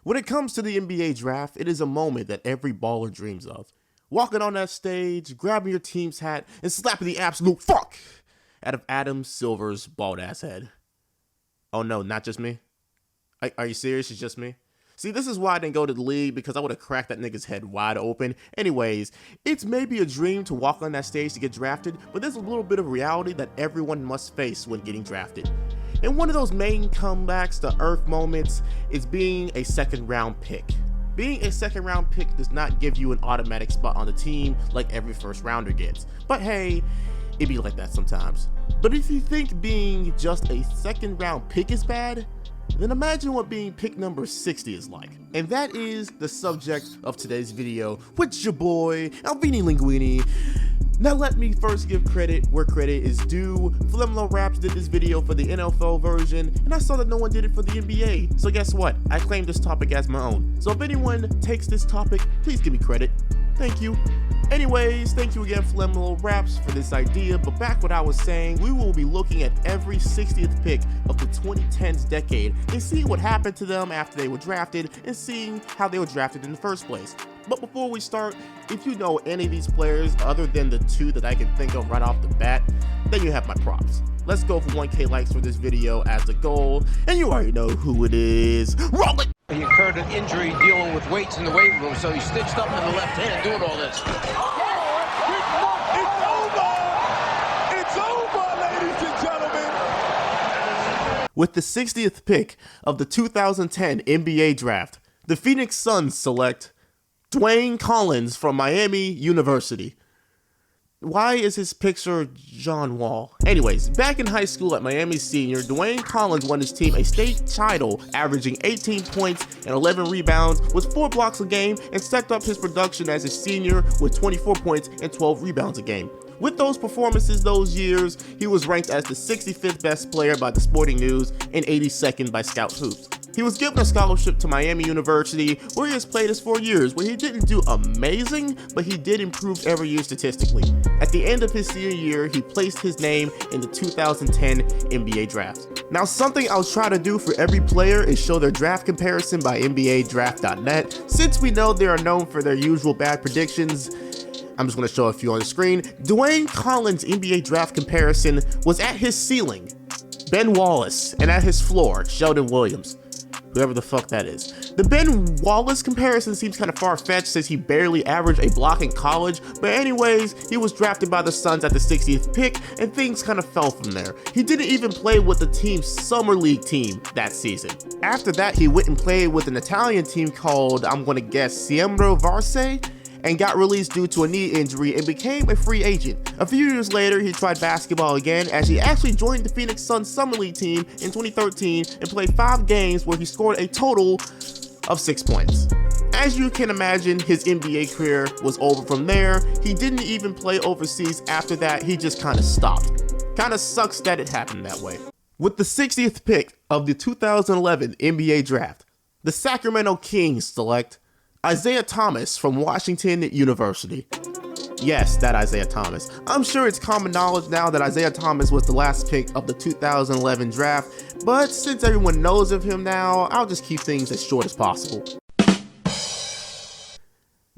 When it comes to the NBA draft, it is a moment that every baller dreams of. Walking on that stage, grabbing your team's hat, and slapping the absolute fuck out of Adam Silver's bald-ass head. Oh no, not just me? Are you serious? It's just me? See, this is why I didn't go to the league, because I would have cracked that nigga's head wide open. Anyways, it's maybe a dream to walk on that stage to get drafted, but there's a little bit of reality that everyone must face when getting drafted. And one of those main comebacks to earth moments is being a second round pick. Being a second round pick does not give you an automatic spot on the team like every first rounder gets. But hey, it be like that sometimes. But if you think being just a second round pick is bad, then imagine what being pick number 60 is like. And that is the subject of today's video with your boy, Alvini Linguine. Now let me first give credit where credit is due. Flemlo Raps did this video for the NFL version, and I saw that no one did it for the NBA. So guess what? I claim this topic as my own. So if anyone takes this topic, please give me credit. Thank you. Anyways, thank you again, Flemlo Raps, for this idea. But back what I was saying, we will be looking at every 60th pick of the 2010s decade and seeing what happened to them after they were drafted and seeing how they were drafted in the first place. But before we start, if you know any of these players other than the two that I can think of right off the bat, then you have my props. Let's go for 1K likes for this video as the goal, and you already know who it is. Roll it! He incurred an injury dealing with weights in the weight room, so he's stitched up in the left hand doing all this. It's over, ladies and gentlemen. With the 60th pick of the 2010 NBA draft, the Phoenix Suns select Dwayne Collins from Miami University. Why is his picture John Wall? Anyways, back in high school at Miami Senior, Dwayne Collins won his team a state title, averaging 18 points and 11 rebounds with 4 blocks a game, and stepped up his production as a senior with 24 points and 12 rebounds a game. With those performances those years, he was ranked as the 65th best player by the Sporting News and 82nd by Scout Hoops. He was given a scholarship to Miami University, where he has played his 4 years, where he didn't do amazing, but he did improve every year statistically. At the end of his senior year, he placed his name in the 2010 NBA draft. Now, something I'll try to do for every player is show their draft comparison by NBADraft.net. Since we know they are known for their usual bad predictions, I'm just going to show a few on the screen. Dwayne Collins' NBA draft comparison was at his ceiling, Ben Wallace, and at his floor, Sheldon Williams. Whoever the fuck that is. The Ben Wallace comparison seems kind of far-fetched since he barely averaged a block in college, but anyways, he was drafted by the Suns at the 60th pick, and things kind of fell from there. He didn't even play with the team's summer league team that season. After that, he went and played with an Italian team called, I'm gonna guess, Siembro Varse, and got released due to a knee injury and became a free agent. A few years later, he tried basketball again as he actually joined the Phoenix Suns Summer League team in 2013 and played 5 games where he scored a total of 6 points. As you can imagine, his NBA career was over from there. He didn't even play overseas after that, he just kind of stopped. Kinda sucks that it happened that way. With the 60th pick of the 2011 NBA draft, the Sacramento Kings select Isaiah Thomas from Washington University. Yes, that Isaiah Thomas. I'm sure it's common knowledge now that Isaiah Thomas was the last pick of the 2011 draft, but since everyone knows of him now, I'll just keep things as short as possible.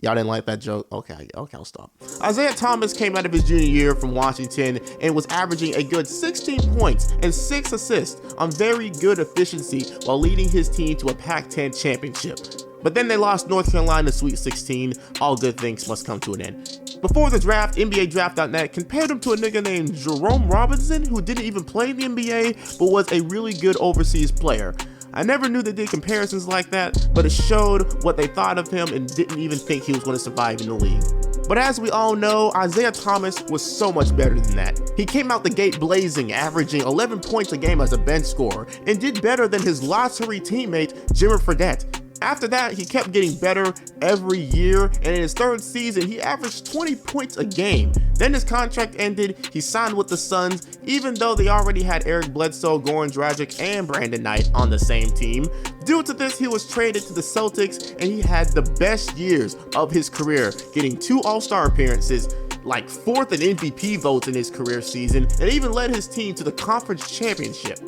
Y'all didn't like that joke? Okay, I'll stop. Isaiah Thomas came out of his junior year from Washington and was averaging a good 16 points and 6 assists on very good efficiency while leading his team to a Pac-10 championship. But then they lost North Carolina Sweet 16. All good things must come to an end. Before the draft, NBADraft.net compared him to a nigga named Jerome Robinson, who didn't even play in the NBA, but was a really good overseas player. I never knew they did comparisons like that, but it showed what they thought of him and didn't even think he was going to survive in the league. But as we all know, Isaiah Thomas was so much better than that. He came out the gate blazing, averaging 11 points a game as a bench scorer, and did better than his lottery teammate, Jimmer Fredette. After that, he kept getting better every year, and in his 3rd season, he averaged 20 points a game. Then his contract ended, he signed with the Suns, even though they already had Eric Bledsoe, Goran Dragic, and Brandon Knight on the same team. Due to this, he was traded to the Celtics, and he had the best years of his career, getting 2 All-Star appearances, like 4th in MVP votes in his career season, and even led his team to the conference championship.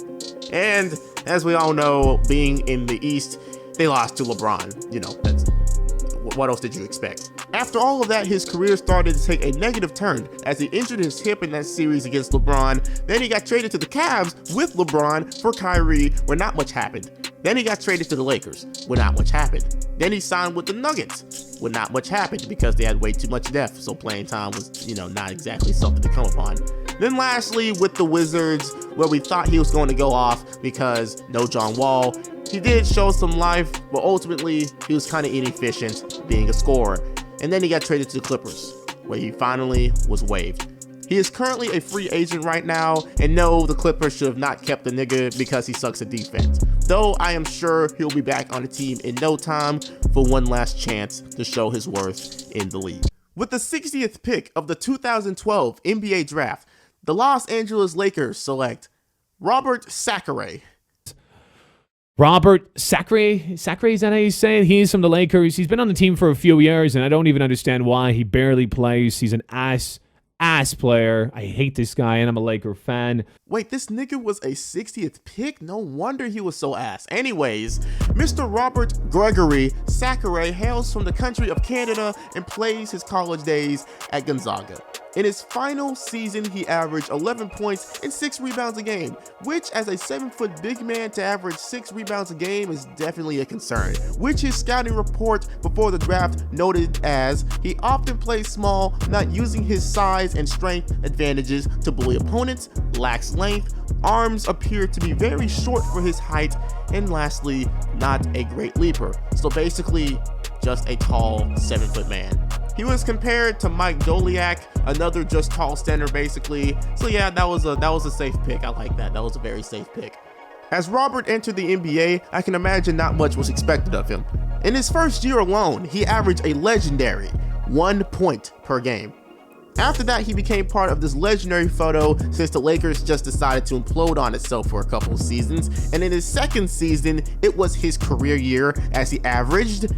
And as we all know, being in the East, they lost to LeBron. You know, what else did you expect? After all of that, his career started to take a negative turn as he injured his hip in that series against LeBron. Then he got traded to the Cavs with LeBron for Kyrie, where not much happened. Then he got traded to the Lakers, where not much happened. Then he signed with the Nuggets, where not much happened because they had way too much depth, so playing time was, not exactly something to come upon. Then lastly, with the Wizards, where we thought he was going to go off because no John Wall. He did show some life, but ultimately he was kind of inefficient being a scorer. And then he got traded to the Clippers, where he finally was waived. He is currently a free agent right now, and no, the Clippers should have not kept the nigga because he sucks at defense. Though I am sure he'll be back on the team in no time for one last chance to show his worth in the league. With the 60th pick of the 2012 NBA Draft, the Los Angeles Lakers select Robert Sakurai. Robert Sakurai, is that how you say it? He's from the Lakers. He's been on the team for a few years, and I don't even understand why he barely plays. He's an ass player. I hate this guy, and I'm a Laker fan. Wait, this nigga was a 60th pick? No wonder he was so ass. Anyways, Mr. Robert Gregory Sakurai hails from the country of Canada and plays his college days at Gonzaga. In his final season, he averaged 11 points and 6 rebounds a game, which as a 7-foot big man to average 6 rebounds a game is definitely a concern, which his scouting report before the draft noted as he often plays small, not using his size and strength advantages to bully opponents, lacks length, arms appear to be very short for his height, and lastly, not a great leaper. So basically, just a tall 7-foot man. He was compared to Mike Doliak, another just tall center basically. So yeah, that was a safe pick. I like that. That was a very safe pick. As Robert entered the NBA, I can imagine not much was expected of him. In his first year alone, he averaged a legendary 1 point per game. After that, he became part of this legendary photo since the Lakers just decided to implode on itself for a couple of seasons. And in his second season, it was his career year as he averaged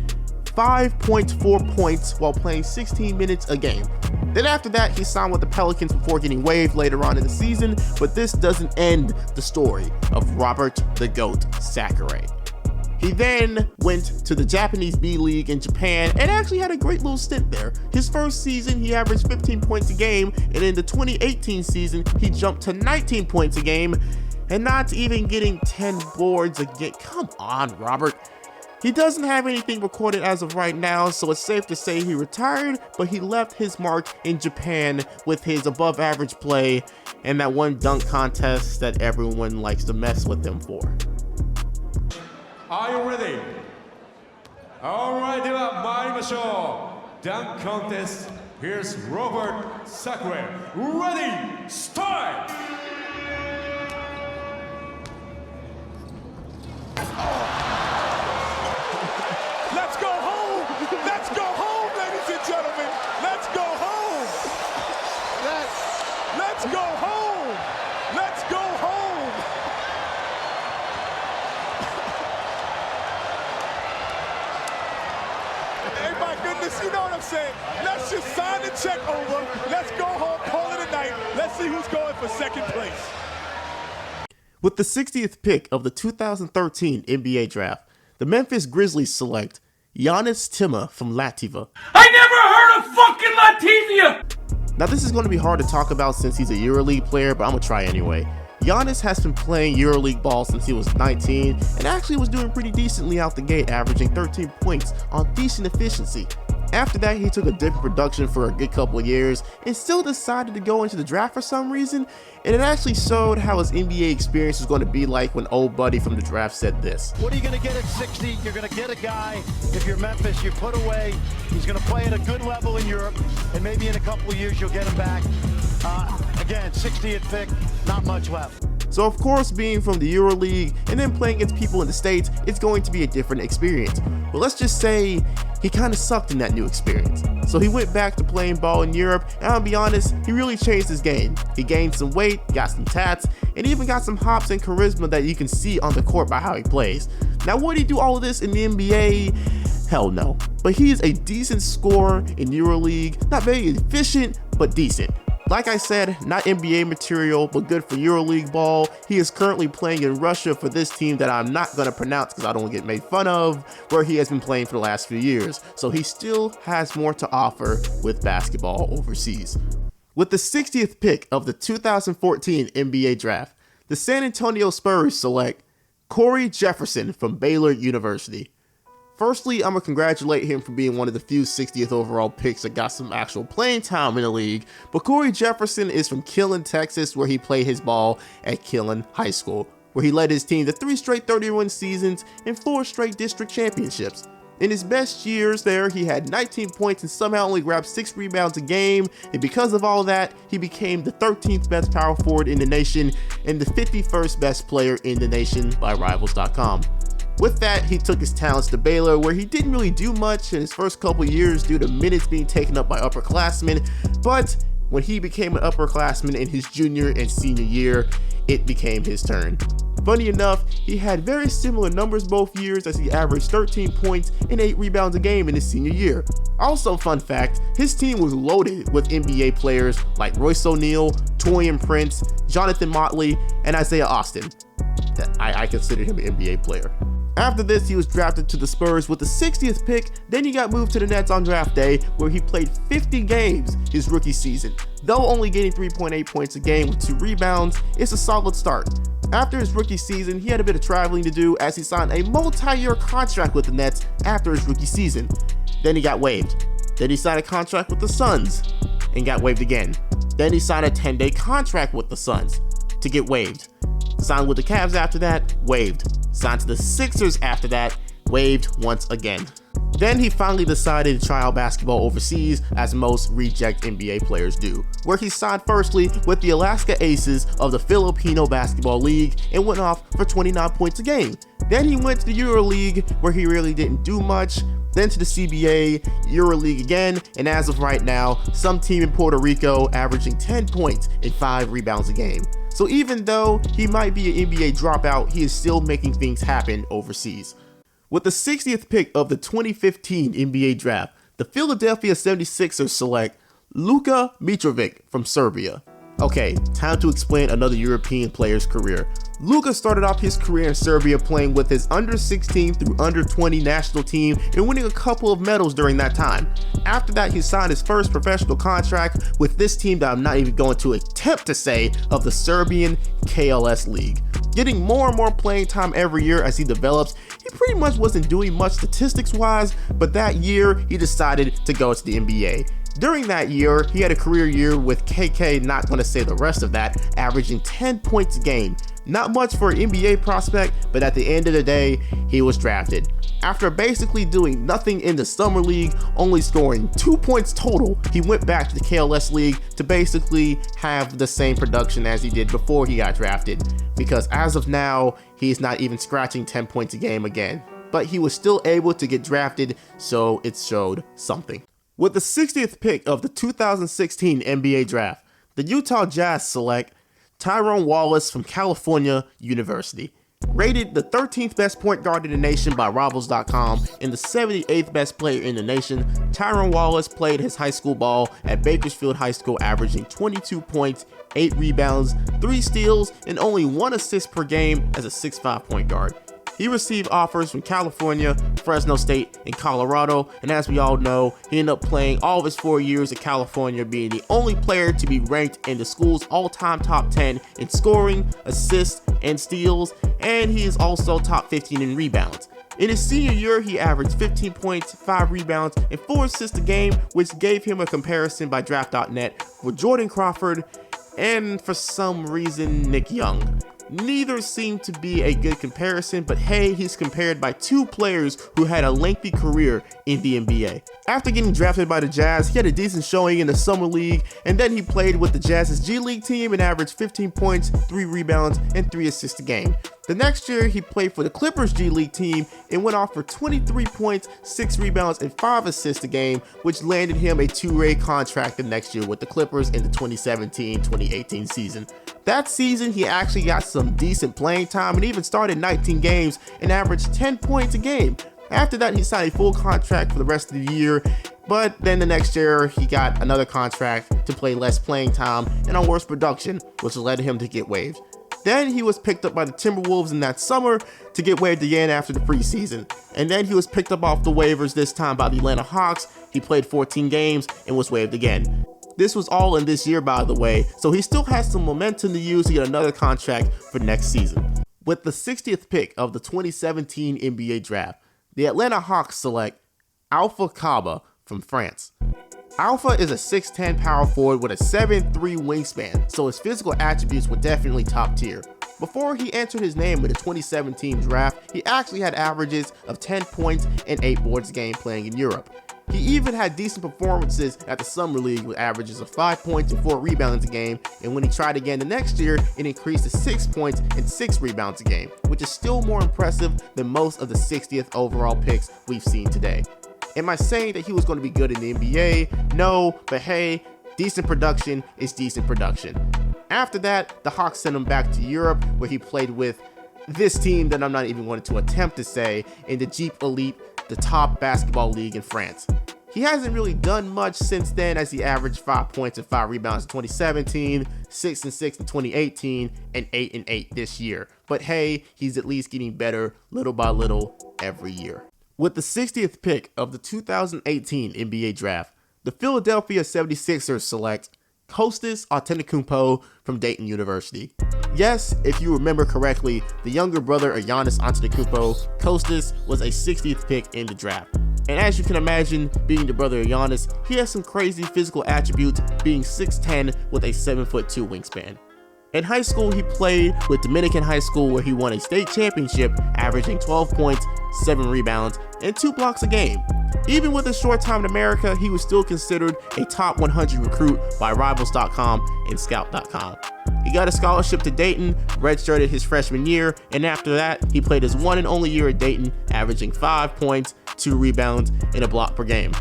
5.4 points while playing 16 minutes a game. Then after that, he signed with the Pelicans before getting waived later on in the season, but this doesn't end the story of Robert the GOAT Sakurai. He then went to the Japanese B League in Japan and actually had a great little stint there. His first season, he averaged 15 points a game, and in the 2018 season, he jumped to 19 points a game, and not even getting 10 boards a game. Come on, Robert. He doesn't have anything recorded as of right now, so it's safe to say he retired, but he left his mark in Japan with his above average play and that one dunk contest that everyone likes to mess with him for. Are you ready? Alright, では参りましょう。Dunk contest. Here's Robert Sakurai. Ready, start! Let's go home! Let's go home, ladies and gentlemen! Let's go home! Let's go home! Let's go home! Hey, my goodness, you know what I'm saying? Let's just sign the check over. Let's go home, call it a night. Let's see who's going for second place. With the 60th pick of the 2013 NBA Draft, the Memphis Grizzlies select Giannis Tima from Latvia. I never heard of fucking Latvia! Now this is going to be hard to talk about since he's a EuroLeague player, but I'm going to try anyway. Giannis has been playing EuroLeague ball since he was 19 and actually was doing pretty decently out the gate, averaging 13 points on decent efficiency. After that, he took a dip in production for a good couple of years and still decided to go into the draft for some reason, and it actually showed how his NBA experience was going to be like when old buddy from the draft said this. What are you going to get at 60? You're going to get a guy, if you're Memphis, you put away, he's going to play at a good level in Europe, and maybe in a couple of years you'll get him back. Again, 60th pick, not much left. So of course, being from the EuroLeague and then playing against people in the States, it's going to be a different experience. But let's just say he kind of sucked in that new experience. So he went back to playing ball in Europe, and I'll be honest, he really changed his game. He gained some weight, got some tats, and even got some hops and charisma that you can see on the court by how he plays. Now, would he do all of this in the NBA? Hell no. But he is a decent scorer in EuroLeague, not very efficient, but decent. Like I said, not NBA material, but good for EuroLeague ball. He is currently playing in Russia for this team that I'm not going to pronounce because I don't want to get made fun of, where he has been playing for the last few years. So he still has more to offer with basketball overseas. With the 60th pick of the 2014 NBA draft, the San Antonio Spurs select Cory Jefferson from Baylor University. Firstly, I'm going to congratulate him for being one of the few 60th overall picks that got some actual playing time in the league, but Cory Jefferson is from Killen, Texas, where he played his ball at Killen High School, where he led his team to 3 straight 30-win seasons and 4 straight district championships. In his best years there, he had 19 points and somehow only grabbed 6 rebounds a game, and because of all that, he became the 13th best power forward in the nation and the 51st best player in the nation by Rivals.com. With that, he took his talents to Baylor, where he didn't really do much in his first couple years due to minutes being taken up by upperclassmen, but when he became an upperclassman in his junior and senior year, it became his turn. Funny enough, he had very similar numbers both years as he averaged 13 points and 8 rebounds a game in his senior year. Also, fun fact, his team was loaded with NBA players like Royce O'Neal, Taurean Prince, Jonathan Motley, and Isaiah Austin. I consider him an NBA player. After this, he was drafted to the Spurs with the 60th pick, then he got moved to the Nets on draft day, where he played 50 games his rookie season. Though only getting 3.8 points a game with 2 rebounds, it's a solid start. After his rookie season, he had a bit of traveling to do as he signed a multi-year contract with the Nets after his rookie season. Then he got waived. Then he signed a contract with the Suns and got waived again. Then he signed a 10-day contract with the Suns to get waived. Signed with the Cavs after that, waived. Signed to the Sixers after that, waived once again. Then he finally decided to try out basketball overseas, as most reject NBA players do, where he signed firstly with the Alaska Aces of the Filipino Basketball League and went off for 29 points a game. Then he went to the EuroLeague, where he really didn't do much, then to the CBA, EuroLeague again, and as of right now, some team in Puerto Rico averaging 10 points and 5 rebounds a game. So even though he might be an NBA dropout, he is still making things happen overseas. With the 60th pick of the 2015 NBA draft, the Philadelphia 76ers select Luka Mitrovic from Serbia. Okay, time to explain another European player's career. Luka started off his career in Serbia playing with his under-16 through under-20 national team and winning a couple of medals during that time. After that, he signed his first professional contract with this team that I'm not even going to attempt to say of the Serbian KLS League. Getting more and more playing time every year as he develops, he pretty much wasn't doing much statistics-wise, but that year he decided to go to the NBA. During that year, he had a career year with KK, not going to say the rest of that, averaging 10 points a game. Not much for an NBA prospect, but at the end of the day, he was drafted. After basically doing nothing in the Summer League, only scoring 2 points total, he went back to the KLS League to basically have the same production as he did before he got drafted, because as of now, he's not even scratching 10 points a game again. But he was still able to get drafted, so it showed something. With the 60th pick of the 2016 NBA draft, the Utah Jazz select Tyrone Wallace from California University. Rated the 13th best point guard in the nation by Rivals.com and the 78th best player in the nation, Tyrone Wallace played his high school ball at Bakersfield High School, averaging 22 points, 8 rebounds, 3 steals, and only 1 assist per game as a 6'5" point guard. He received offers from California, Fresno State, and Colorado, and as we all know, he ended up playing all of his 4 years at California, being the only player to be ranked in the school's all-time top 10 in scoring, assists, and steals, and he is also top 15 in rebounds. In his senior year, he averaged 15 points, 5 rebounds, and 4 assists a game, which gave him a comparison by Draft.net for Jordan Crawford and, for some reason, Nick Young. Neither seemed to be a good comparison, but hey, he's compared by 2 players who had a lengthy career in the NBA. After getting drafted by the Jazz, he had a decent showing in the Summer League, and then he played with the Jazz's G League team and averaged 15 points, 3 rebounds, and 3 assists a game. The next year, he played for the Clippers G League team and went off for 23 points, 6 rebounds, and 5 assists a game, which landed him a 2-way contract the next year with the Clippers in the 2017-2018 season. That season, he actually got some decent playing time and even started 19 games and averaged 10 points a game. After that, he signed a full contract for the rest of the year, But then the next year, he got another contract to play less playing time and on worse production, which led him to get waived. Then he was picked up by the Timberwolves in that summer to get waived again after the preseason. And then he was picked up off the waivers, this time by the Atlanta Hawks. He played 14 games and was waived again. This was all in this year, by the way, so he still has some momentum to use to get another contract for next season. With the 60th pick of the 2017 NBA Draft, the Atlanta Hawks select Alpha Kaba from France. Alpha is a 6'10 power forward with a 7'3 wingspan, so his physical attributes were definitely top tier. Before he entered his name in the 2017 draft, he actually had averages of 10 points and 8 boards a game playing in Europe. He even had decent performances at the Summer League with averages of 5 points and 4 rebounds a game, and when he tried again the next year, it increased to 6 points and 6 rebounds a game, which is still more impressive than most of the 60th overall picks we've seen today. Am I saying that he was going to be good in the NBA? No, but hey, decent production is decent production. After that, the Hawks sent him back to Europe, where he played with this team that I'm not even going to attempt to say, in the Jeep Elite, the top basketball league in France. He hasn't really done much since then, as he averaged 5 points and 5 rebounds in 2017, 6 and 6 in 2018, and 8 and 8 this year. But hey, he's at least getting better little by little every year. With the 60th pick of the 2018 NBA Draft, the Philadelphia 76ers select Hostess Kupo from Dayton University. Yes, if you remember correctly, the younger brother of Giannis Antetokounmpo, Hostess, was a 60th pick in the draft. And as you can imagine, being the brother of Giannis, he has some crazy physical attributes, being 6'10 with a 7'2 wingspan. In high school, he played with Dominican High School, where he won a state championship, averaging 12 points, 7 rebounds, and 2 blocks a game. Even with his short time in America, he was still considered a top 100 recruit by Rivals.com and Scout.com. He got a scholarship to Dayton, redshirted his freshman year, and after that, he played his one and only year at Dayton, averaging 5 points, 2 rebounds, and a block per game.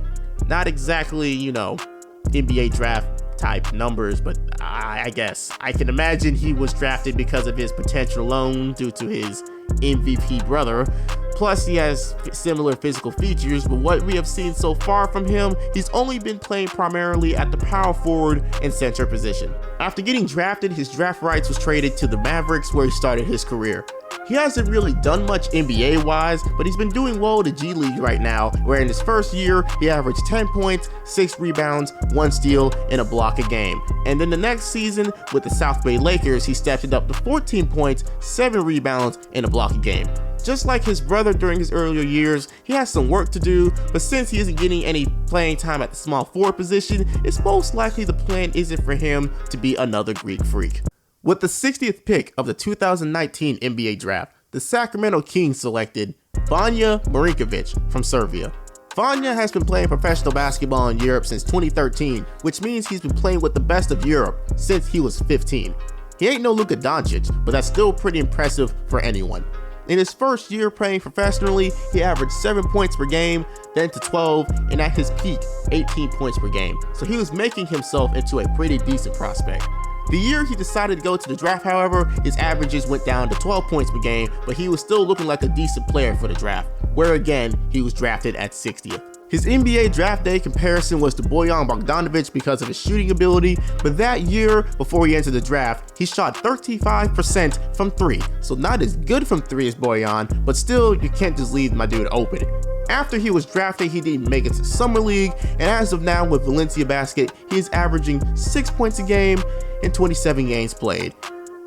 Not exactly, NBA draft type numbers, but I guess I can imagine he was drafted because of his potential alone due to his MVP brother. Plus, he has similar physical features, but what we have seen so far from him, he's only been playing primarily at the power forward and center position. After getting drafted, his draft rights was traded to the Mavericks, where he started his career. He hasn't really done much NBA-wise, but he's been doing well in the G League right now, where in his first year, he averaged 10 points, 6 rebounds, 1 steal, and a block a game. And then the next season, with the South Bay Lakers, he stepped it up to 14 points, 7 rebounds, and a block a game. Just like his brother during his earlier years, he has some work to do, but since he isn't getting any playing time at the small forward position, it's most likely the plan isn't for him to be another Greek freak. With the 60th pick of the 2019 NBA Draft, the Sacramento Kings selected Boyan Bogdanovich from Serbia. Vanya has been playing professional basketball in Europe since 2013, which means he's been playing with the best of Europe since he was 15. He ain't no Luka Doncic, but that's still pretty impressive for anyone. In his first year playing professionally, he averaged 7 points per game, then to 12, and at his peak, 18 points per game. So he was making himself into a pretty decent prospect. The year he decided to go to the draft, however, his averages went down to 12 points per game, but he was still looking like a decent player for the draft, where again, he was drafted at 60th. His NBA draft day comparison was to Boyan Bogdanovich because of his shooting ability, but that year, before he entered the draft, he shot 35% from 3, so not as good from 3 as Boyan, but still, you can't just leave my dude open. After he was drafted, he didn't make it to Summer League, and as of now with Valencia Basket, he is averaging 6 points a game in 27 games played.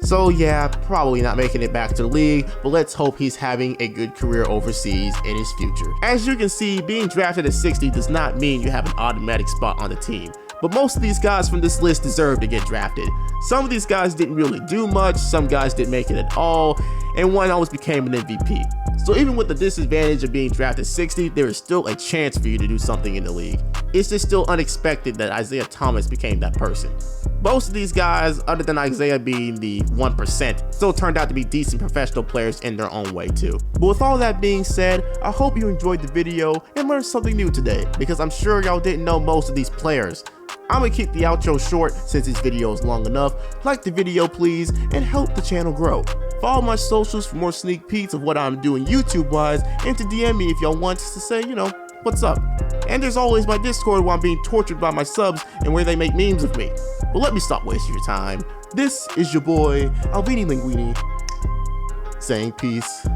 So yeah, probably not making it back to the league, but let's hope he's having a good career overseas in his future. As you can see, being drafted at 60 does not mean you have an automatic spot on the team, but most of these guys from this list deserve to get drafted. Some of these guys didn't really do much, some guys didn't make it at all, and one always became an MVP. So even with the disadvantage of being drafted 60, there is still a chance for you to do something in the league. It's just still unexpected that Isaiah Thomas became that person. Most of these guys, other than Isaiah being the 1%, still turned out to be decent professional players in their own way too. But with all that being said, I hope you enjoyed the video and learned something new today, because I'm sure y'all didn't know most of these players. I'm gonna keep the outro short since this video is long enough. Like the video please, and help the channel grow. Follow my socials for more sneak peeks of what I'm doing YouTube wise, and to DM me if y'all want to say, what's up? And there's always my Discord where I'm being tortured by my subs and where they make memes of me. But let me stop wasting your time. This is your boy, Alvini Linguine, saying peace.